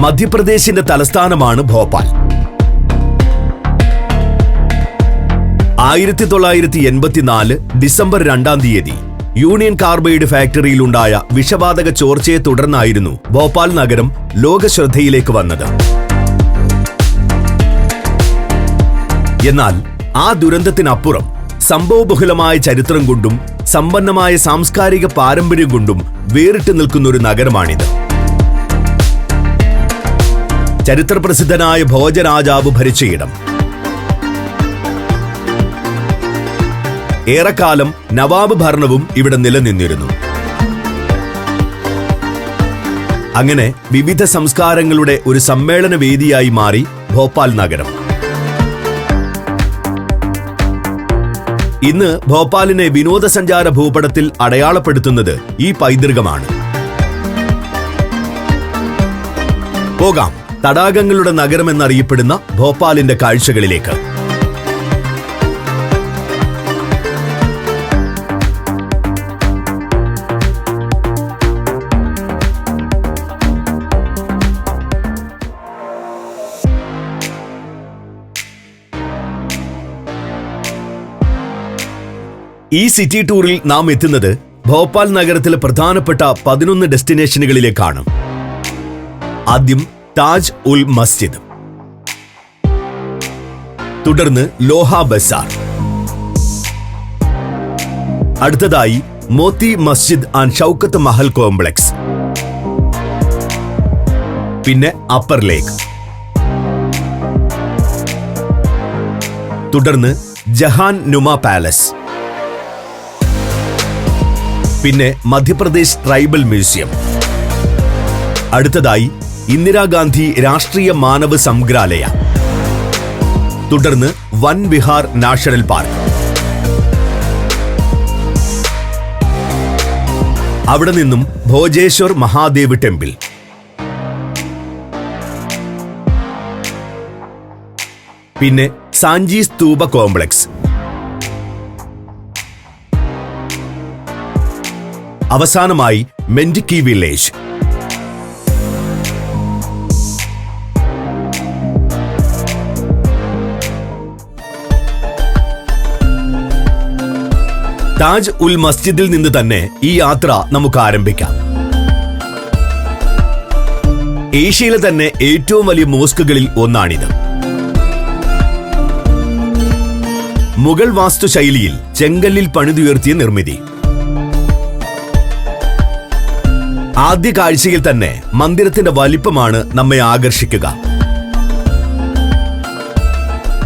മധ്യപ്രദേശിന്റെ തലസ്ഥാനമാണ് Bhopal. 1984 December 2-ാം തീയതി union carbide ഫാക്ടറിയിലുണ്ടായ വിഷവാതക ചോർച്ചയെ തുടർന്നായിരുന്നു ഭോപ്പാൽ നഗരം ലോകശ്രദ്ധയിലേക്ക് വന്നത്. എന്നാൽ ആ ദുരന്തത്തിനപ്പുറം സംഭവബഹുലമായ ചരിത്രം കൊണ്ടും സമ്പന്നമായ സാംസ്കാരിക പാരമ്പര്യം കൊണ്ടും വേറിട്ട് നിൽക്കുന്ന ഒരു നഗരമാണിത്. ചരിത്രപ്രസിദ്ധനായ ഭോജരാജാവ് ഭരിച്ചയിടം. ഏറെക്കാലം നവാബ് ഭരണവും ഇവിടെ നിലനിന്നിരുന്നു. അങ്ങനെ വിവിധ സംസ്കാരങ്ങളുടെ ഒരു സമ്മേളന വേദിയായി മാറി ഭോപ്പാൽ നഗരം. ഇന്ന് ഭോപ്പാലിനെ വിനോദസഞ്ചാര ഭൂപടത്തിൽ അടയാളപ്പെടുത്തുന്നത് ഈ പൈതൃകമാണ്. പോകാം തടാകങ്ങളുടെ നഗരമെന്നറിയപ്പെടുന്ന ഭോപ്പാലിന്റെ കാഴ്ചകളിലേക്ക്. ഈ സിറ്റി ടൂറിൽ നാം എത്തുന്നത് ഭോപ്പാൽ നഗരത്തിലെ പ്രധാനപ്പെട്ട 11 ഡെസ്റ്റിനേഷനുകളിലേക്കാണ്. ആദ്യം താജ് ഉൽ മസ്ജിദ്, തുടർന്ന് ലോഹ ബസാർ, അടുത്തതായി മോത്തി മസ്ജിദ് ആൻഡ് ഷൗക്കത്ത് മഹൽ കോംപ്ലക്സ്, പിന്നെ അപ്പർ ലേക്ക്, തുടർന്ന് ജഹാൻ നുമ പാലസ്, പിന്നെ മധ്യപ്രദേശ് ട്രൈബൽ മ്യൂസിയം, അടുത്തതായി ഇന്ദിരാഗാന്ധി രാഷ്ട്രീയ മാനവ സംഗ്രഹാലയ, തുടർന്ന് വൻ വിഹാർ നാഷണൽ പാർക്ക്. അവിടെ നിന്നും ഭോജേശ്വർ മഹാദേവ് ടെമ്പിൾ, പിന്നെ സാഞ്ചി സ്തൂപ കോംപ്ലക്സ്, അവസാനമായി മെൻഡിക്കി വില്ലേജ്. താജ് ഉൽ മസ്ജിദിൽ നിന്ന് തന്നെ ഈ യാത്ര നമുക്ക് ആരംഭിക്കാം. ഏഷ്യയിലെ തന്നെ ഏറ്റവും വലിയ മോസ്കുകളിൽ ഒന്നാണിത്. മുഗൾ വാസ്തുശൈലിയിൽ ചെങ്കല്ലിൽ പണിതുയർത്തിയ നിർമ്മിതി. ആദ്യ കാഴ്ചയിൽ തന്നെ മന്ദിരത്തിന്റെ വലിപ്പമാണ് നമ്മെ ആകർഷിക്കുക.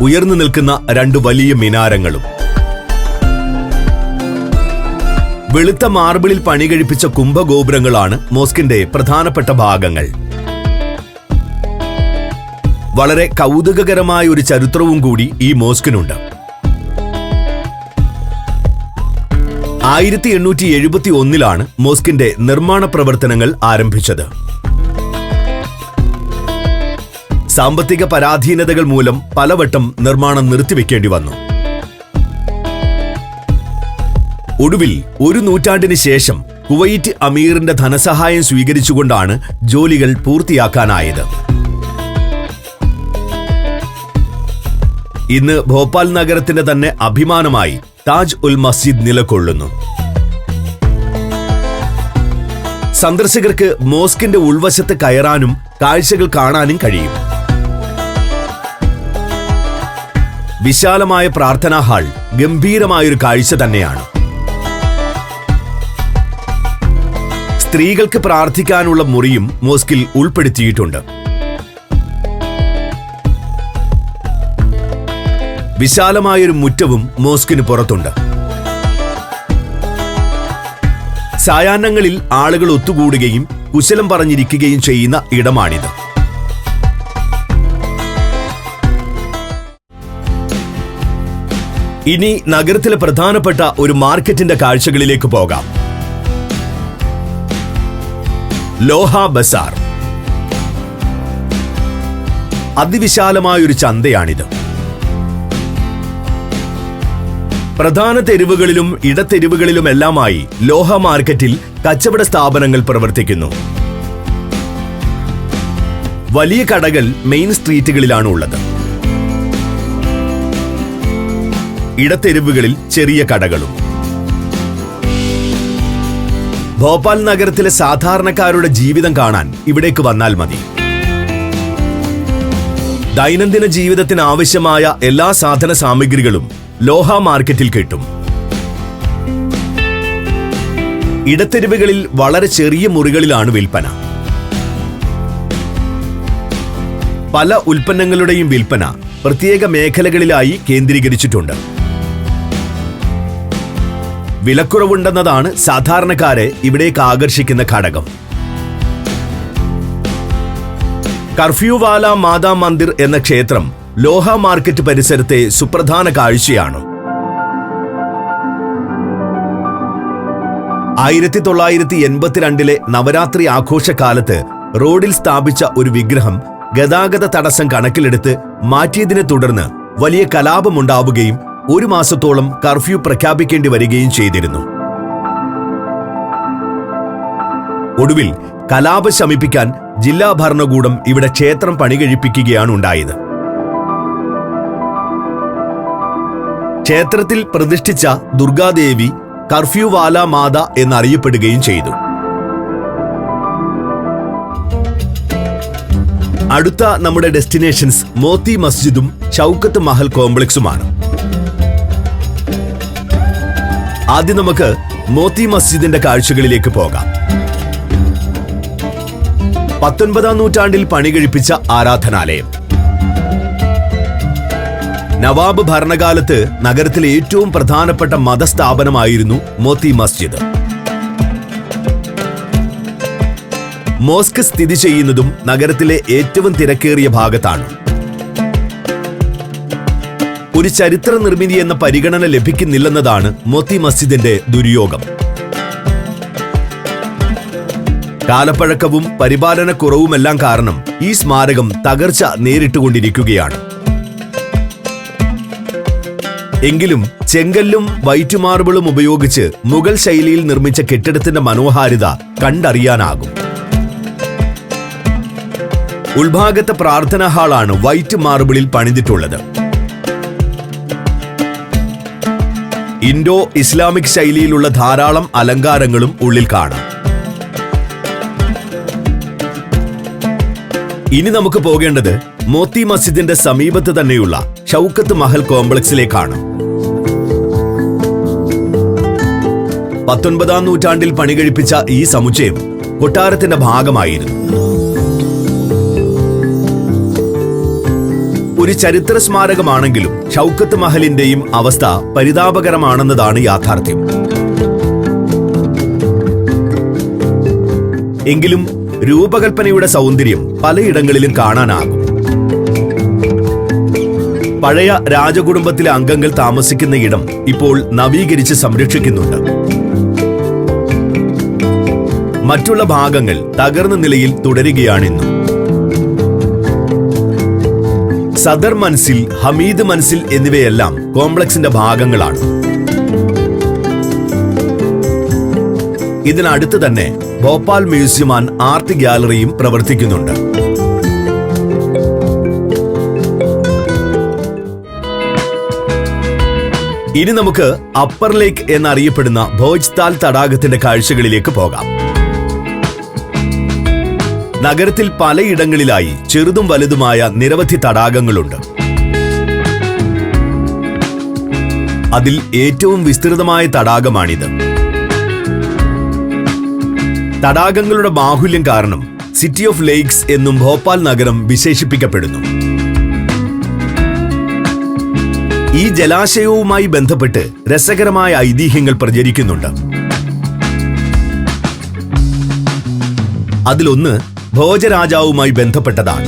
ഉയർന്നു നിൽക്കുന്ന 2 വലിയ മിനാരങ്ങളും വെളുത്ത മാർബിളിൽ പണികഴിപ്പിച്ച കുംഭഗോപുരങ്ങളാണ് മോസ്കിന്റെ പ്രധാനപ്പെട്ട ഭാഗങ്ങൾ. വളരെ കൗതുകകരമായ ഒരു ചരിത്രവും കൂടി ഈ മോസ്കിനുണ്ട്. 1871 മോസ്കിന്റെ നിർമ്മാണ പ്രവർത്തനങ്ങൾ ആരംഭിച്ചത്. സാമ്പത്തിക പരാധീനതകൾ മൂലം പലവട്ടം നിർമ്മാണം നിർത്തിവെക്കേണ്ടി വന്നു. ഒടുവിൽ 1 നൂറ്റാണ്ടിന് ശേഷം കുവൈറ്റ് അമീറിന്റെ ധനസഹായം സ്വീകരിച്ചുകൊണ്ടാണ് ജോലികൾ പൂർത്തിയാക്കാനായത്. ഇന്ന് ഭോപ്പാൽ നഗരത്തിന്റെ തന്നെ അഭിമാനമായി താജ് ഉൽ മസ്ജിദ് നിലകൊള്ളുന്നു. സന്ദർശകർക്ക് മോസ്കിന്റെ ഉൾവശത്ത് കയറാനും കാഴ്ചകൾ കാണാനും കഴിയും. വിശാലമായ പ്രാർത്ഥനാ ഹാൾ ഗംഭീരമായൊരു കാഴ്ച തന്നെയാണ്. സ്ത്രീകൾക്ക് പ്രാർത്ഥിക്കാനുള്ള മുറിയും മോസ്കിൽ ഉൾപ്പെടുത്തിയിട്ടുണ്ട്. വിശാലമായൊരു മുറ്റവും മോസ്കിന് പുറത്തുണ്ട്. സായാഹ്നങ്ങളിൽ ആളുകൾ ഒത്തുകൂടുകയും കുശലം പറഞ്ഞിരിക്കുകയും ചെയ്യുന്ന ഇടമാണിത്. ഇനി നഗരത്തിലെ പ്രധാനപ്പെട്ട ഒരു മാർക്കറ്റിന്റെ കാഴ്ചകളിലേക്ക് പോകാം. ലോഹ ബസാർ. അതിവിശാലമായൊരു ചന്തയാണിത്. പ്രധാന തെരുവുകളിലും ഇടത്തെരുവുകളിലുമെല്ലാമായി ലോഹ മാർക്കറ്റിൽ കച്ചവട സ്ഥാപനങ്ങൾ പ്രവർത്തിക്കുന്നു. വലിയ കടകൾ മെയിൻ സ്ട്രീറ്റുകളിലാണ് ഉള്ളത്. ഇടത്തെരുവുകളിൽ ചെറിയ കടകളും. ഭോപ്പാൽ നഗരത്തിലെ സാധാരണക്കാരുടെ ജീവിതം കാണാൻ ഇവിടേക്ക് വന്നാൽ മതി. ദൈനംദിന ജീവിതത്തിന് ആവശ്യമായ എല്ലാ സാധന സാമഗ്രികളും ലോഹ മാർക്കറ്റിൽ കിട്ടും. ഇടത്തെരുവുകളിൽ വളരെ ചെറിയ മുറികളിലാണ് വിൽപ്പന. പല ഉൽപ്പന്നങ്ങളുടെയും വിൽപ്പന പ്രത്യേക മേഖലകളിലായി കേന്ദ്രീകരിച്ചിട്ടുണ്ട്. വിലക്കുറവുണ്ടെന്നതാണ് സാധാരണക്കാരെ ഇവിടേക്ക് ആകർഷിക്കുന്ന ഘടകം. കർഫ്യൂവാല മാതാ മന്ദിർ എന്ന ക്ഷേത്രം ലോഹ മാർക്കറ്റ് പരിസരത്തെ സുപ്രധാന കാഴ്ചയാണ്. 1982 നവരാത്രി ആഘോഷകാലത്ത് റോഡിൽ സ്ഥാപിച്ച ഒരു വിഗ്രഹം ഗതാഗത തടസ്സം കണക്കിലെടുത്ത് മാറ്റിയതിനെ തുടർന്ന് വലിയ കലാപമുണ്ടാവുകയും 1 മാസത്തോളം കർഫ്യൂ പ്രഖ്യാപിക്കേണ്ടി വരികയും ചെയ്തിരുന്നു. ഒടുവിൽ കലാപം ശമിപ്പിക്കാൻ ജില്ലാ ഭരണകൂടം ഇവിടെ ക്ഷേത്രം പണികഴിപ്പിക്കുകയാണ് ഉണ്ടായത്. ക്ഷേത്രത്തിൽ പ്രതിഷ്ഠിച്ച ദുർഗാദേവി കർഫ്യൂവാല മാത എന്നറിയപ്പെടുകയും ചെയ്തു. അടുത്ത നമ്മുടെ ഡെസ്റ്റിനേഷൻസ് മോത്തി മസ്ജിദും ഷൗക്കത്ത് മഹൽ കോംപ്ലക്സുമാണ്. ആദ്യം നമുക്ക് മോത്തി മസ്ജിദിന്റെ കാഴ്ചകളിലേക്ക് പോകാം. 19ാം നൂറ്റാണ്ടിൽ പണികഴിപ്പിച്ച ആരാധനാലയം. നവാബ് ഭരണകാലത്ത് നഗരത്തിലെ ഏറ്റവും പ്രധാനപ്പെട്ട മതസ്ഥാപനമായിരുന്നു മോത്തി മസ്ജിദ്. മോസ്ക് സ്ഥിതി ചെയ്യുന്നതും നഗരത്തിലെ ഏറ്റവും തിരക്കേറിയ ഭാഗത്താണ്. ഒരു ചരിത്ര നിർമ്മിതി എന്ന പരിഗണന ലഭിക്കുന്നില്ലെന്നതാണ് മോത്തി മസ്ജിദിന്റെ ദുര്യോഗം. കാലപ്പഴക്കവും പരിപാലനക്കുറവുമെല്ലാം കാരണം ഈ സ്മാരകം തകർച്ച നേരിട്ടുകൊണ്ടിരിക്കുകയാണ്. എങ്കിലും ചെങ്കല്ലും വൈറ്റ് മാർബിളും ഉപയോഗിച്ച് മുഗൾ ശൈലിയിൽ നിർമ്മിച്ച കെട്ടിടത്തിന്റെ മനോഹാരിത കണ്ടറിയാനാകും. ഉൾഭാഗത്തെ പ്രാർത്ഥനാ ഹാളാണ് വൈറ്റ് മാർബിളിൽ പണിതിട്ടുള്ളത്. ഇൻഡോ ഇസ്ലാമിക് ശൈലിയിലുള്ള ധാരാളം അലങ്കാരങ്ങളും ഉള്ളിൽ കാണാം. ഇനി നമുക്ക് പോകേണ്ടത് മോത്തി മസ്ജിദിന്റെ സമീപത്ത് തന്നെയുള്ള ഷൗക്കത്ത് മഹൽ കോംപ്ലക്സിലേക്കാണ്. 19ാം നൂറ്റാണ്ടിൽ പണികഴിപ്പിച്ച ഈ സമുച്ചയം കൊട്ടാരത്തിന്റെ ഭാഗമായിരുന്നു. ഒരു ചരിത്ര സ്മാരകമാണെങ്കിലും ഷൗക്കത്ത് മഹലിന്റെയും അവസ്ഥ പരിതാപകരമാണെന്നതാണ് യാഥാർത്ഥ്യം. എങ്കിലും രൂപകൽപ്പനയുടെ സൗന്ദര്യം പലയിടങ്ങളിലും കാണാനാകും. പഴയ രാജകുടുംബത്തിലെ അംഗങ്ങൾ താമസിക്കുന്ന ഇടം ഇപ്പോൾ നവീകരിച്ച് സംരക്ഷിക്കുന്നുണ്ട്. മറ്റുള്ള ഭാഗങ്ങൾ തകർന്ന നിലയിൽ തുടരുകയാണിന്നും. സദർ മൻസിൽ, ഹമീദ് മൻസിൽ എന്നിവയെല്ലാം കോംപ്ലക്സിന്റെ ഭാഗങ്ങളാണ്. ഇതിനടുത്ത് തന്നെ ഭോപ്പാൽ മ്യൂസിയം ആൻഡ് ആർട്ട് ഗ്യാലറിയും പ്രവർത്തിക്കുന്നുണ്ട്. ഇനി നമുക്ക് അപ്പർ ലേക്ക് എന്നറിയപ്പെടുന്ന ഭോജ്താൽ തടാകത്തിന്റെ കാഴ്ചകളിലേക്ക് പോകാം. നഗരത്തിൽ പലയിടങ്ങളിലായി ചെറുതും വലുതുമായ നിരവധി തടാകങ്ങളുണ്ട്. അതിൽ ഏറ്റവും വിസ്തൃതമായ തടാകമാണിത്. തടാകങ്ങളുടെ ബാഹുല്യം കാരണം സിറ്റി ഓഫ് ലേക്സ് എന്നും ഭോപ്പാൽ നഗരം വിശേഷിപ്പിക്കപ്പെടുന്നു. ഈ ജലാശയവുമായി ബന്ധപ്പെട്ട് രസകരമായ ഐതിഹ്യങ്ങൾ പ്രചരിക്കുന്നുണ്ട്. അതിലൊന്ന് ഭോജരാജാവുമായി ബന്ധപ്പെട്ടതാണ്.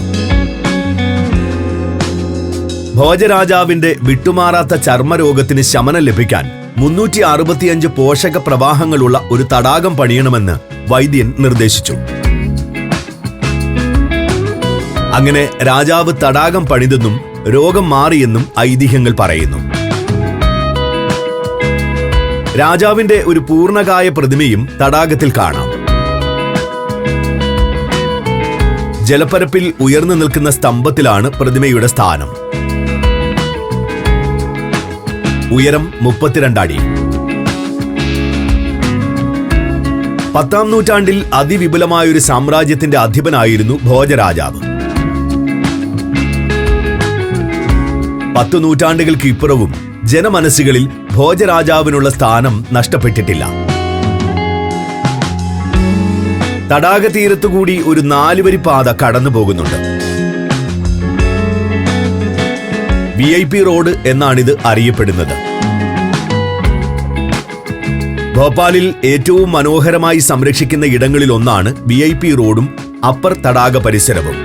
ഭോജരാജാവിന്റെ വിട്ടുമാറാത്ത ചർമ്മരോഗത്തിന് ശമനം ലഭിക്കാൻ 365 പോഷക പ്രവാഹങ്ങളുള്ള ഒരു തടാകം പണിയണമെന്ന് വൈദ്യൻ നിർദ്ദേശിച്ചു. അങ്ങനെ രാജാവ് തടാകം പണിതെന്നും രോഗം മാറിയെന്നും ഐതിഹ്യങ്ങൾ പറയുന്നു. രാജാവിന്റെ ഒരു പൂർണ്ണകായ പ്രതിമയും തടാകത്തിൽ കാണാം. ജലപ്പരപ്പിൽ ഉയർന്നു നിൽക്കുന്ന സ്തംഭത്തിലാണ് പ്രതിമയുടെ സ്ഥാനം. ഉയരം 32 അടി. 10-ാം നൂറ്റാണ്ടിൽ അതിവിപുലമായൊരു സാമ്രാജ്യത്തിന്റെ അധിപനായിരുന്നു ഭോജരാജാവ്. 10 നൂറ്റാണ്ടുകൾക്ക് ഇപ്പുറവും ജനമനസ്സുകളിൽ ഭോജരാജാവിനുള്ള സ്ഥാനം നഷ്ടപ്പെട്ടിട്ടില്ല. തടാക തീരത്തുകൂടി ഒരു 4 പാത കടന്നു പോകുന്നുണ്ട്. VIP റോഡ് എന്നാണിത് അറിയപ്പെടുന്നത്. ഭോപ്പാലിൽ ഏറ്റവും മനോഹരമായി സംരക്ഷിക്കുന്ന ഇടങ്ങളിൽ ഒന്നാണ് VIP റോഡും അപ്പർ തടാക പരിസരവും.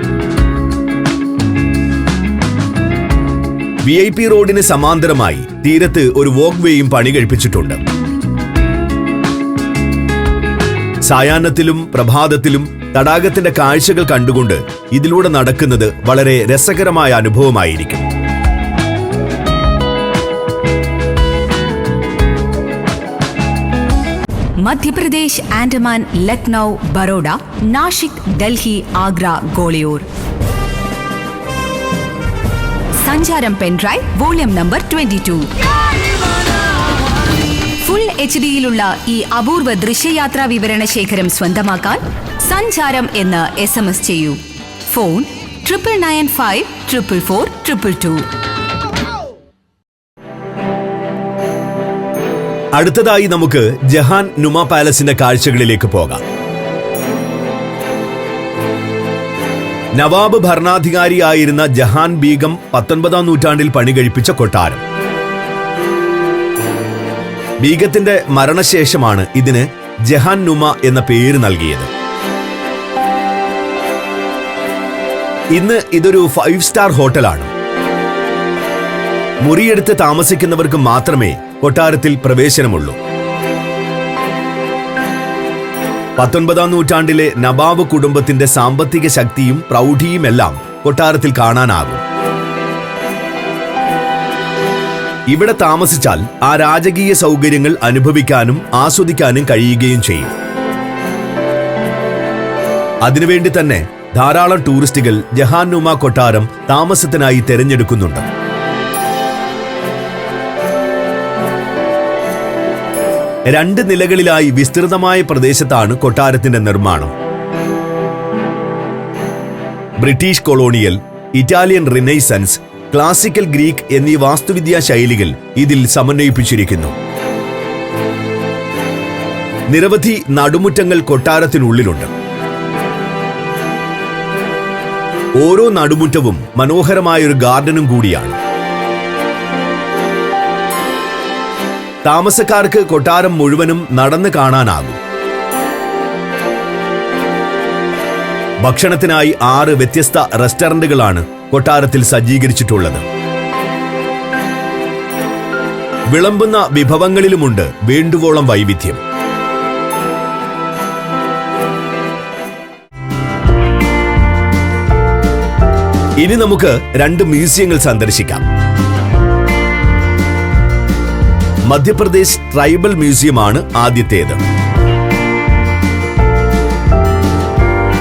VIP റോഡിന് സമാന്തരമായി തീരത്ത് ഒരു വോക്ക് വേയും പണി കഴിപ്പിച്ചിട്ടുണ്ട്. സായാഹ്നത്തിലും പ്രഭാതത്തിലും തടാകത്തിന്റെ കാഴ്ചകൾ കണ്ടുകൊണ്ട് ഇതിലൂടെ നടക്കുന്നത് വളരെ രസകരമായ അനുഭവമായിരിക്കും. മധ്യപ്രദേശ്, ആൻഡമാൻ, ലക്നൗ, ബറോഡ, നാഷിക്, ഡൽഹി, ആഗ്ര, ഗോളിയോർ. സഞ്ചാരം പെൻഡ്രൈവ് വോള്യം നമ്പർ 22. ഫുൾ HD-യിലുള്ള ഈ അപൂർവ ദൃശ്യയാത്രാ വിവരണ ശേഖരം സ്വന്തമാക്കാൻ സഞ്ചാരം എന്ന് SMS ചെയ്യൂ. ഫോൺ 9995 444 222. അടുത്തതായി നമുക്ക് ജഹാൻ നുമ പാലസിന്റെ കാഴ്ചകളിലേക്ക് പോകാം. നവാബ് ഭരണാധികാരിയായിരുന്ന ജഹാൻ ബീഗം 19-ാം നൂറ്റാണ്ടിൽ പണി കഴിപ്പിച്ച കൊട്ടാരം. ബീഗത്തിന്റെ മരണശേഷമാണ് ഇതിന് ജഹാൻ നുമ എന്ന പേര് നൽകിയത്. ഇന്ന് ഇതൊരു 5 സ്റ്റാർ ഹോട്ടലാണ്. മുറിയെടുത്ത് താമസിക്കുന്നവർക്ക് മാത്രമേ കൊട്ടാരത്തിൽ പ്രവേശനമുള്ളൂ. 19-ാം നൂറ്റാണ്ടിലെ നവാബ് കുടുംബത്തിന്റെ സാമ്പത്തിക ശക്തിയും പ്രൗഢിയുമെല്ലാം കൊട്ടാരത്തിൽ കാണാനാകും. ഇവിടെ താമസിച്ചാൽ ആ രാജകീയ സൗകര്യങ്ങൾ അനുഭവിക്കാനും ആസ്വദിക്കാനും കഴിയുകയും ചെയ്യും. അതിനുവേണ്ടി തന്നെ ധാരാളം ടൂറിസ്റ്റുകൾ ജഹാൻ നുമ കൊട്ടാരം താമസത്തിനായി തിരഞ്ഞെടുക്കുന്നുണ്ട്. രണ്ട് നിലകളിലായി വിസ്തൃതമായ പ്രദേശത്താണ് കൊട്ടാരത്തിന്റെ നിർമ്മാണം. British colonial, Italian renaissance, classical Greek എന്നീ വാസ്തുവിദ്യാ ശൈലികൾ ഇതിൽ സമന്വയിപ്പിച്ചിരിക്കുന്നു. നിരവധി നടുമുറ്റങ്ങൾ കൊട്ടാരത്തിനുള്ളിലുണ്ട്. ഓരോ നടുമുറ്റവും മനോഹരമായൊരു ഗാർഡനും കൂടിയാണ്. താമസക്കാർക്ക് കൊട്ടാരം മുഴുവനും നടന്നു കാണാനാകും. ഭക്ഷണത്തിനായി 6 വ്യത്യസ്ത റെസ്റ്റോറന്റുകളാണ് കൊട്ടാരത്തിൽ സജ്ജീകരിച്ചിട്ടുള്ളത്. വിളമ്പുന്ന വിഭവങ്ങളിലുമുണ്ട് വേണ്ടുവോളം വൈവിധ്യം. ഇനി നമുക്ക് 2 മ്യൂസിയങ്ങൾ സന്ദർശിക്കാം. മധ്യപ്രദേശ് ട്രൈബൽ മ്യൂസിയമാണ് ആദ്യത്തേത്.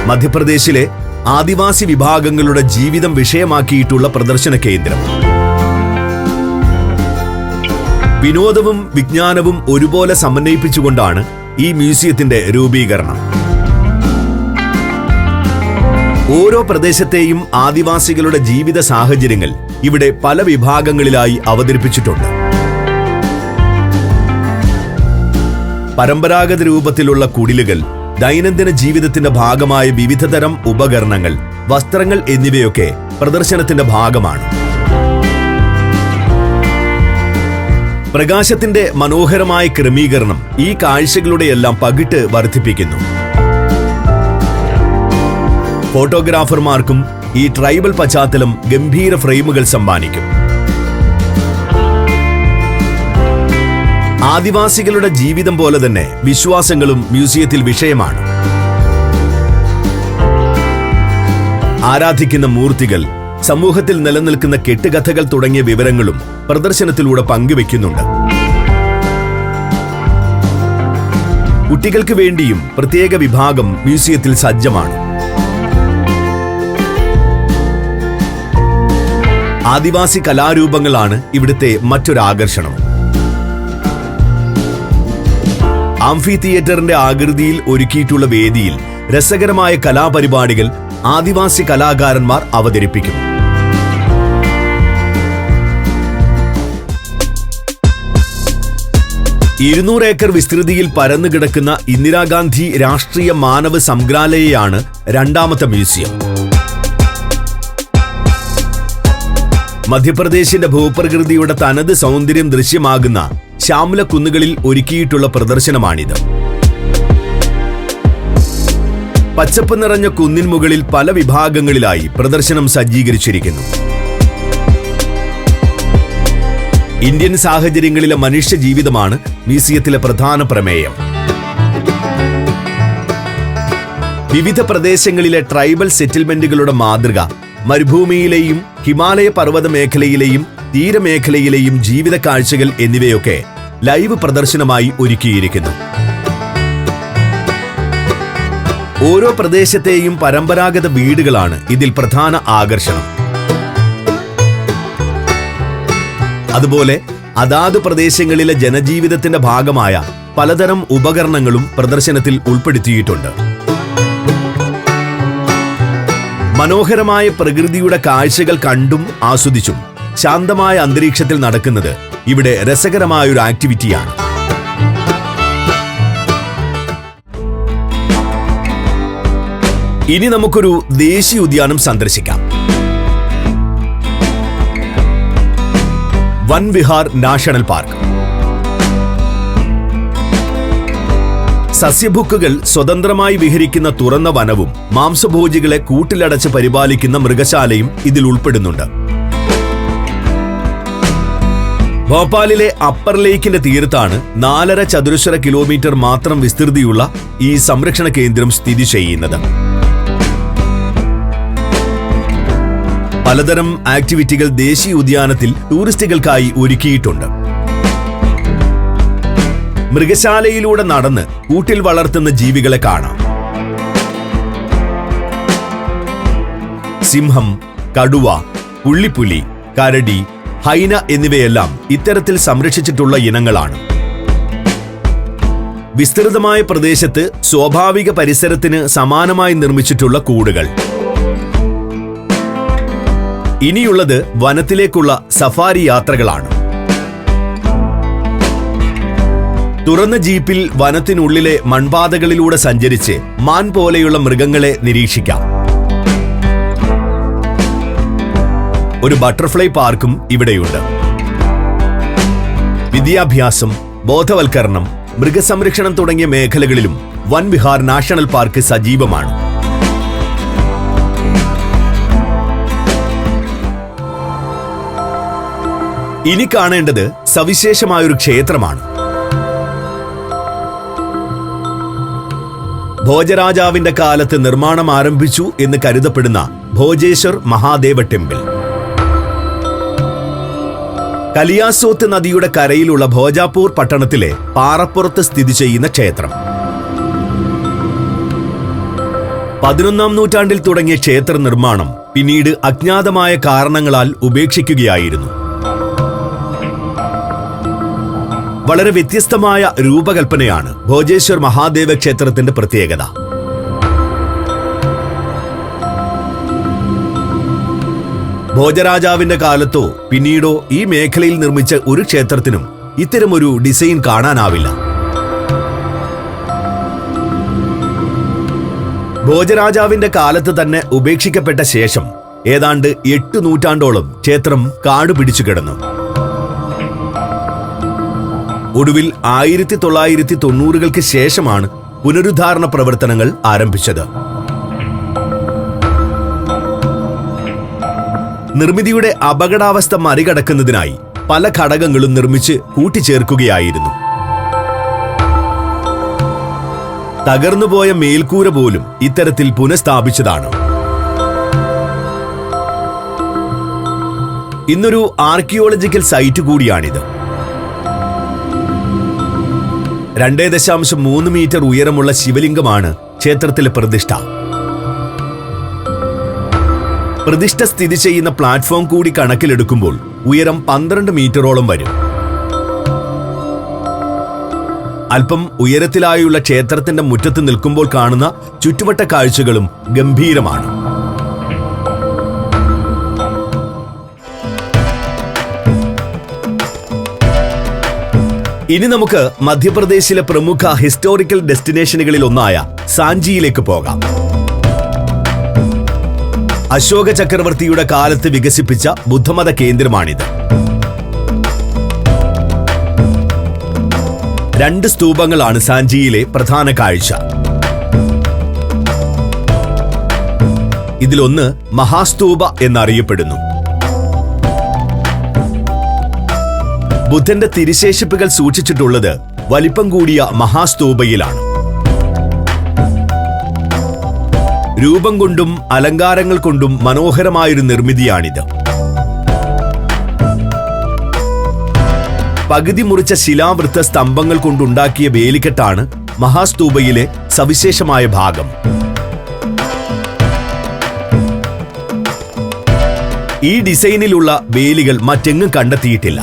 മധ്യപ്രദേശിലെ ആദിവാസി വിഭാഗങ്ങളുടെ ജീവിതം വിഷയമാക്കിയിട്ടുള്ള പ്രദർശന കേന്ദ്രം. വിനോദവും വിജ്ഞാനവും ഒരുപോലെ സമന്വയിപ്പിച്ചുകൊണ്ടാണ് ഈ മ്യൂസിയത്തിന്റെ രൂപീകരണം. ഓരോ പ്രദേശത്തെയും ആദിവാസികളുടെ ജീവിത സാഹചര്യങ്ങൾ ഇവിടെ പല വിഭാഗങ്ങളിലായി അവതരിപ്പിച്ചിട്ടുണ്ട്. പരമ്പരാഗത രൂപത്തിലുള്ള കുടിലുകൾ, ദൈനംദിന ജീവിതത്തിന്റെ ഭാഗമായ വിവിധതരം ഉപകരണങ്ങൾ, വസ്ത്രങ്ങൾ എന്നിവയൊക്കെ പ്രദർശനത്തിന്റെ ഭാഗമാണ്. പ്രകാശത്തിന്റെ മനോഹരമായ ക്രമീകരണം ഈ കാഴ്ചകളുടെയെല്ലാം പകിട്ട് വർദ്ധിപ്പിക്കുന്നു. ഫോട്ടോഗ്രാഫർമാർക്കും ഈ ട്രൈബൽ പശ്ചാത്തലം ഗംഭീര ഫ്രെയിമുകൾ സമ്മാനിക്കും. ആദിവാസികളുടെ ജീവിതം പോലെ തന്നെ വിശ്വാസങ്ങളും മ്യൂസിയത്തിൽ വിഷയമാണ്. ആരാധിക്കുന്ന മൂർത്തികൾ, സമൂഹത്തിൽ നിലനിൽക്കുന്ന കെട്ടുകഥകൾ തുടങ്ങിയ വിവരങ്ങളും പ്രദർശനത്തിലൂടെ പങ്കുവെക്കുന്നുണ്ട്. കുട്ടികൾക്ക് വേണ്ടിയും പ്രത്യേക വിഭാഗം മ്യൂസിയത്തിൽ സജ്ജമാണ്. ആദിവാസി കലാരൂപങ്ങളാണ് ഇവിടുത്തെ മറ്റൊരു ആകർഷണം. ആംഫി തിയേറ്ററിന്റെ ആകൃതിയിൽ ഒരുക്കിയിട്ടുള്ള വേദിയിൽ രസകരമായ കലാപരിപാടികൾ ആദിവാസി കലാകാരന്മാർ അവതരിപ്പിക്കും. ഇരുന്നൂറ് ഏക്കർ വിസ്തൃതിയിൽ പരന്നുകിടക്കുന്ന ഇന്ദിരാഗാന്ധി രാഷ്ട്രീയ മാനവ സംഗ്രഹാലയയാണ് രണ്ടാമത്തെ മ്യൂസിയം. മധ്യപ്രദേശിന്റെ ഭൂപ്രകൃതിയുടെ തനത് സൗന്ദര്യം ദൃശ്യമാകുന്ന ശ്യാമല കുന്നുകളിൽ ഒരുക്കിയിട്ടുള്ള പ്രദർശനമാണിത്. പച്ചപ്പ് നിറഞ്ഞ കുന്നിൻ മുകളിൽ പല വിഭാഗങ്ങളിലായി പ്രദർശനം സജ്ജീകരിച്ചിരിക്കുന്നു. ഇന്ത്യൻ സാഹചര്യങ്ങളിലെ മനുഷ്യ ജീവിതമാണ് മ്യൂസിയത്തിലെ പ്രധാന പ്രമേയം. വിവിധ പ്രദേശങ്ങളിലെ ട്രൈബൽ സെറ്റിൽമെന്റുകളുടെ മാതൃക, മരുഭൂമിയിലെയും ഹിമാലയ പർവ്വത മേഖലയിലെയും തീരമേഖലയിലെയും ജീവിത കാഴ്ചകൾ എന്നിവയൊക്കെ ലൈവ് പ്രദർശനമായി ഒരുക്കിയിരിക്കുന്നു. ഓരോ പ്രദേശത്തെയും പരമ്പരാഗത വീടുകളാണ് ഇതിൽ പ്രധാന ആകർഷണം. അതുപോലെ അതാത് പ്രദേശങ്ങളിലെ ജനജീവിതത്തിന്റെ ഭാഗമായ പലതരം ഉപകരണങ്ങളും പ്രദർശനത്തിൽ ഉൾപ്പെടുത്തിയിട്ടുണ്ട്. മനോഹരമായ പ്രകൃതിയുടെ കാഴ്ചകൾ കണ്ടും ആസ്വദിച്ചും ശാന്തമായ അന്തരീക്ഷത്തിൽ നടക്കുന്നത് ഇവിടെ രസകരമായൊരു ആക്ടിവിറ്റിയാണ്. ഇനി നമുക്കൊരു ദേശീയ ഉദ്യാനം സന്ദർശിക്കാം. വൻ വിഹാർ നാഷണൽ പാർക്ക്. സസ്യഭുക്കുകൾ സ്വതന്ത്രമായി വിഹരിക്കുന്ന തുറന്ന വനവും മാംസഭോജികളെ കൂട്ടിലടച്ച് പരിപാലിക്കുന്ന മൃഗശാലയും ഇതിൽ ഉൾപ്പെടുന്നുണ്ട്. ഭോപ്പാലിലെ അപ്പർ ലേക്കിന്റെ തീരത്താണ് 4.5 ചതുരശ്ര കിലോമീറ്റർ മാത്രം വിസ്തൃതിയുള്ള ഈ സംരക്ഷണ കേന്ദ്രം സ്ഥിതി ചെയ്യുന്നത്. പലതരം ആക്ടിവിറ്റികൾ ദേശീയ ഉദ്യാനത്തിൽ ടൂറിസ്റ്റുകൾക്കായി ഒരുക്കിയിട്ടുണ്ട്. മൃഗശാലയിലൂടെ നടന്ന് കൂട്ടിൽ വളർത്തുന്ന ജീവികളെ കാണാം. സിംഹം, കടുവ, പുള്ളിപ്പുലി, കരടി, ഹൈന എന്നിവയെല്ലാം ഇത്തരത്തിൽ സംരക്ഷിച്ചിട്ടുള്ള ഇനങ്ങളാണ്. വിസ്തൃതമായ പ്രദേശത്ത് സ്വാഭാവിക പരിസരത്തിന് സമാനമായി നിർമ്മിച്ചിട്ടുള്ള കൂടുകൾ. ഇനിയുള്ളത് വനത്തിലേക്കുള്ള സഫാരി യാത്രകളാണ്. തുറന്ന ജീപ്പിൽ വനത്തിനുള്ളിലെ മൺപാതകളിലൂടെ സഞ്ചരിച്ച് മാൻ പോലെയുള്ള മൃഗങ്ങളെ നിരീക്ഷിക്കാം. ഒരു ബട്ടർഫ്ലൈ പാർക്കും ഇവിടെയുണ്ട്. വിദ്യാഭ്യാസം, ബോധവൽക്കരണം, മൃഗസംരക്ഷണം തുടങ്ങിയ മേഖലകളിലും വൻ വിഹാർ നാഷണൽ പാർക്ക് സജീവമാണ്. ഇനി കാണേണ്ടത് സവിശേഷമായൊരു ക്ഷേത്രമാണ്. ഭോജരാജാവിന്റെ കാലത്ത് നിർമ്മാണം ആരംഭിച്ചു എന്ന് കരുതപ്പെടുന്ന ഭോജേശ്വർ മഹാദേവ ടെമ്പിൾ. കലിയാസോത്ത് നദിയുടെ കരയിലുള്ള ഭോജാപൂർ പട്ടണത്തിലെ പാറപ്പുറത്ത് സ്ഥിതി ചെയ്യുന്ന ക്ഷേത്രം. 11ാം നൂറ്റാണ്ടിൽ തുടങ്ങിയ ക്ഷേത്ര നിർമ്മാണം പിന്നീട് അജ്ഞാതമായ കാരണങ്ങളാൽ ഉപേക്ഷിക്കുകയായിരുന്നു. വളരെ വ്യത്യസ്തമായ രൂപകൽപ്പനയാണ് ഭോജേശ്വർ മഹാദേവ ക്ഷേത്രത്തിന്റെ പ്രത്യേകത. ഭോജരാജാവിന്റെ കാലത്തോ പിന്നീടോ ഈ മേഖലയിൽ നിർമ്മിച്ച ഒരു ക്ഷേത്രത്തിനും ഇത്തരമൊരു ഡിസൈൻ കാണാനാവില്ല. ഭോജരാജാവിന്റെ കാലത്ത് തന്നെ ഉപേക്ഷിക്കപ്പെട്ട ശേഷം ഏതാണ്ട് 8 നൂറ്റാണ്ടോളം ക്ഷേത്രം കാടുപിടിച്ചു കിടന്നു. ഒടുവിൽ 1990-കൾക്ക് ശേഷമാണ് പുനരുദ്ധാരണ പ്രവർത്തനങ്ങൾ ആരംഭിച്ചത്. നിർമ്മിതിയുടെ അപകടാവസ്ഥ മറികടക്കുന്നതിനായി പല ഘടകങ്ങളും നിർമ്മിച്ച് കൂട്ടിച്ചേർക്കുകയായിരുന്നു. തകർന്നുപോയ മേൽക്കൂര പോലും ഇത്തരത്തിൽ പുനഃസ്ഥാപിച്ചതാണ്. ഇന്നൊരു ആർക്കിയോളജിക്കൽ സൈറ്റ് കൂടിയാണിത്. 2.3 മീറ്റർ ഉയരമുള്ള ശിവലിംഗമാണ് ക്ഷേത്രത്തിലെ പ്രതിഷ്ഠ. പ്രതിഷ്ഠ സ്ഥിതി ചെയ്യുന്ന പ്ലാറ്റ്ഫോം കൂടി കണക്കിലെടുക്കുമ്പോൾ ഉയരം 12 മീറ്ററോളം വരും. അല്പം ഉയരത്തിലായുള്ള ക്ഷേത്രത്തിന്റെ മുറ്റത്ത് നിൽക്കുമ്പോൾ കാണുന്ന ചുറ്റുവട്ട കാഴ്ചകളും ഗംഭീരമാണ്. ഇനി നമുക്ക് മധ്യപ്രദേശിലെ പ്രമുഖ ഹിസ്റ്റോറിക്കൽ ഡെസ്റ്റിനേഷനുകളിൽ ഒന്നായ സാഞ്ചിയിലേക്ക് പോകാം. അശോക ചക്രവർത്തിയുടെ കാലത്ത് വികസിപ്പിച്ച ബുദ്ധമത കേന്ദ്രമാണിത്. 2 സ്തൂപങ്ങളാണ് സാഞ്ചിയിലെ പ്രധാന കാഴ്ച. ഇതിലൊന്ന് മഹാസ്തൂപ എന്നറിയപ്പെടുന്നു. ബുദ്ധന്റെ തിരുശേഷിപ്പുകൾ സൂക്ഷിച്ചിട്ടുള്ളത് വലിപ്പം കൂടിയ മഹാസ്തൂപയിലാണ്. രൂപം കൊണ്ടും അലങ്കാരങ്ങൾ കൊണ്ടും മനോഹരമായൊരു നിർമ്മിതിയാണിത്. പകുതി മുറിച്ച ശിലാവൃത്ത സ്തംഭങ്ങൾ കൊണ്ടുണ്ടാക്കിയ വേലിക്കെട്ടാണ് മഹാസ്തൂപയിലെ സവിശേഷമായ ഭാഗം. ഈ ഡിസൈനിലുള്ള വേലികൾ മറ്റെങ്ങും കണ്ടെത്തിയിട്ടില്ല.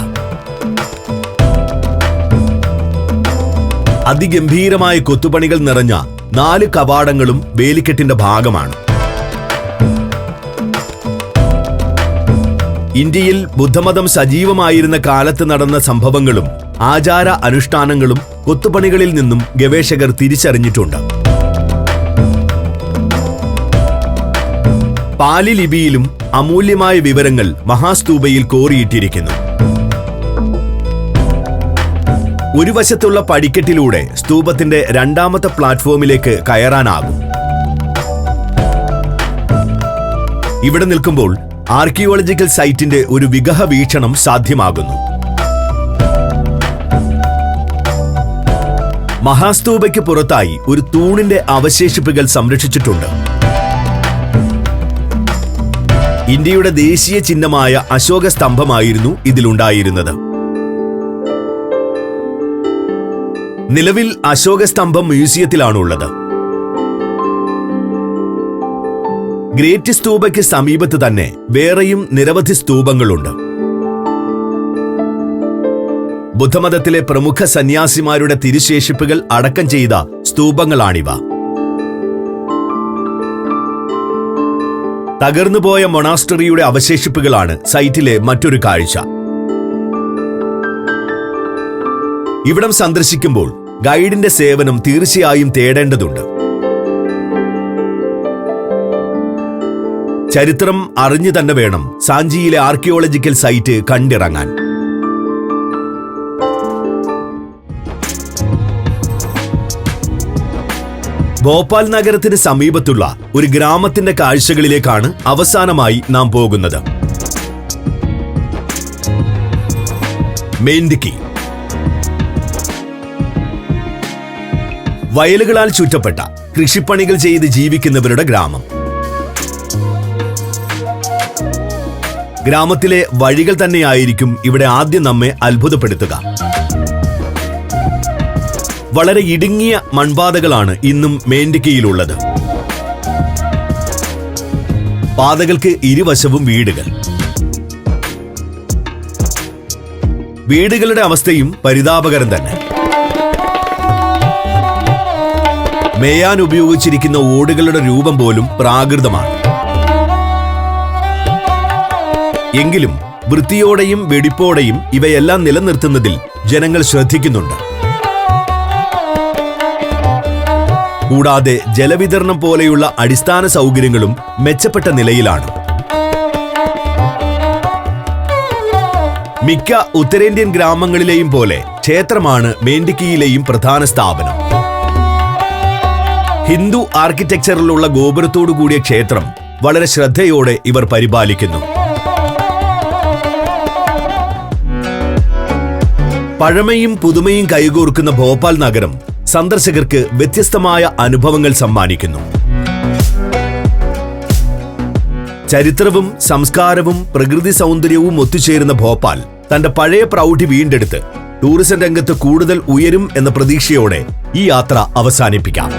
അതിഗംഭീരമായ കൊത്തുപണികൾ നിറഞ്ഞ 4 കവാടങ്ങളും വേലിക്കെട്ടിന്റെ ഭാഗമാണ്. ഇന്ത്യയിൽ ബുദ്ധമതം സജീവമായിരുന്ന കാലത്ത് നടന്ന സംഭവങ്ങളും ആചാര അനുഷ്ഠാനങ്ങളും കൊത്തുപണികളിൽ നിന്നും ഗവേഷകർ തിരിച്ചറിഞ്ഞിട്ടുണ്ട്. പാലി ലിപിയിലും അമൂല്യമായ വിവരങ്ങൾ മഹാസ്തൂപയിൽ കോറിയിട്ടിരിക്കുന്നു. ഒരു വശത്തുള്ള പടിക്കെട്ടിലൂടെ സ്തൂപത്തിന്റെ 2ാമത്തെ പ്ലാറ്റ്ഫോമിലേക്ക് കയറാനാകും. ഇവിടെ നിൽക്കുമ്പോൾ ആർക്കിയോളജിക്കൽ സൈറ്റിന്റെ ഒരു വിഗഹ വീക്ഷണം സാധ്യമാകുന്നു. മഹാസ്തൂപയ്ക്ക് പുറത്തായി ഒരു തൂണിന്റെ അവശേഷിപ്പുകൾ സംരക്ഷിച്ചിട്ടുണ്ട്. ഇന്ത്യയുടെ ദേശീയ ചിഹ്നമായ അശോക സ്തംഭമായിരുന്നു ഇതിലുണ്ടായിരുന്നത്. നിലവിൽ അശോക സ്തംഭം മ്യൂസിയത്തിലാണുള്ളത്. ഗ്രേറ്റ് സ്തൂപയ്ക്ക് സമീപത്ത് തന്നെ വേറെയും നിരവധി സ്തൂപങ്ങളുണ്ട്. ബുദ്ധമതത്തിലെ പ്രമുഖ സന്യാസിമാരുടെ തിരുശേഷിപ്പുകൾ അടക്കം ചെയ്ത സ്തൂപങ്ങളാണിവ. തകർന്നുപോയ മൊണാസ്റ്ററിയുടെ അവശേഷിപ്പുകളാണ് സൈറ്റിലെ മറ്റൊരു കാഴ്ച. ഇവിടം സന്ദർശിക്കുമ്പോൾ ഗൈഡിന്റെ സേവനം തീർച്ചയായും തേടേണ്ടതുണ്ട്. ചരിത്രം അറിഞ്ഞു തന്നെ വേണം സാഞ്ചിയിലെ ആർക്കിയോളജിക്കൽ സൈറ്റ് കണ്ടിറങ്ങാൻ. ഭോപ്പാൽ നഗരത്തിന് സമീപത്തുള്ള ഒരു ഗ്രാമത്തിന്റെ കാഴ്ചകളിലേക്കാണ് അവസാനമായി നാം പോകുന്നത്. മേൻഡിക്കി. വയലുകളാൽ ചുറ്റപ്പെട്ട കൃഷിപ്പണികൾ ചെയ്ത് ജീവിക്കുന്നവരുടെ ഗ്രാമം. ഗ്രാമത്തിലെ വഴികൾ തന്നെയായിരിക്കും ഇവിടെ ആദ്യം നമ്മെ അത്ഭുതപ്പെടുത്തുക. വളരെ ഇടുങ്ങിയ മൺപാതകളാണ് ഇന്നും മേൻഡിക്കയിലുള്ളത്. പാതകൾക്ക് ഇരുവശവും വീടുകൾ. വീടുകളുടെ അവസ്ഥയും പരിതാപകരം തന്നെ. മേയാൻ ഉപയോഗിച്ചിരിക്കുന്ന ഓടുകളുടെ രൂപം പോലും പ്രാകൃതമാണ്. എങ്കിലും വൃത്തിയോടെയും വെടിപ്പോടെയും ഇവയെല്ലാം നിലനിർത്തുന്നതിൽ ജനങ്ങൾ ശ്രദ്ധിക്കുന്നുണ്ട്. കൂടാതെ ജലവിതരണം പോലെയുള്ള അടിസ്ഥാന സൗകര്യങ്ങളും മെച്ചപ്പെട്ട നിലയിലാണ്. മിക്ക ഉത്തരേന്ത്യൻ ഗ്രാമങ്ങളിലെയും പോലെ ക്ഷേത്രമാണ് മേൻഡിക്കിയിലെയും പ്രധാന സ്ഥാപനം. ഹിന്ദു ആർക്കിടെക്ചറിലുള്ള ഗോപുരത്തോടു കൂടിയ ക്ഷേത്രം വളരെ ശ്രദ്ധയോടെ ഇവർ പരിപാലിക്കുന്നു. പഴമയും പുതുമയും കൈകോർക്കുന്ന ഭോപ്പാൽ നഗരം സന്ദർശകർക്ക് വ്യത്യസ്തമായ അനുഭവങ്ങൾ സമ്മാനിക്കുന്നു. ചരിത്രവും സംസ്കാരവും പ്രകൃതി സൗന്ദര്യവും ഒത്തുചേരുന്ന ഭോപ്പാൽ തന്റെ പഴയ പ്രൗഢി വീണ്ടെടുത്ത് ടൂറിസം രംഗത്ത് കൂടുതൽ ഉയരും എന്ന പ്രതീക്ഷയോടെ ഈ യാത്ര അവസാനിപ്പിക്കാം.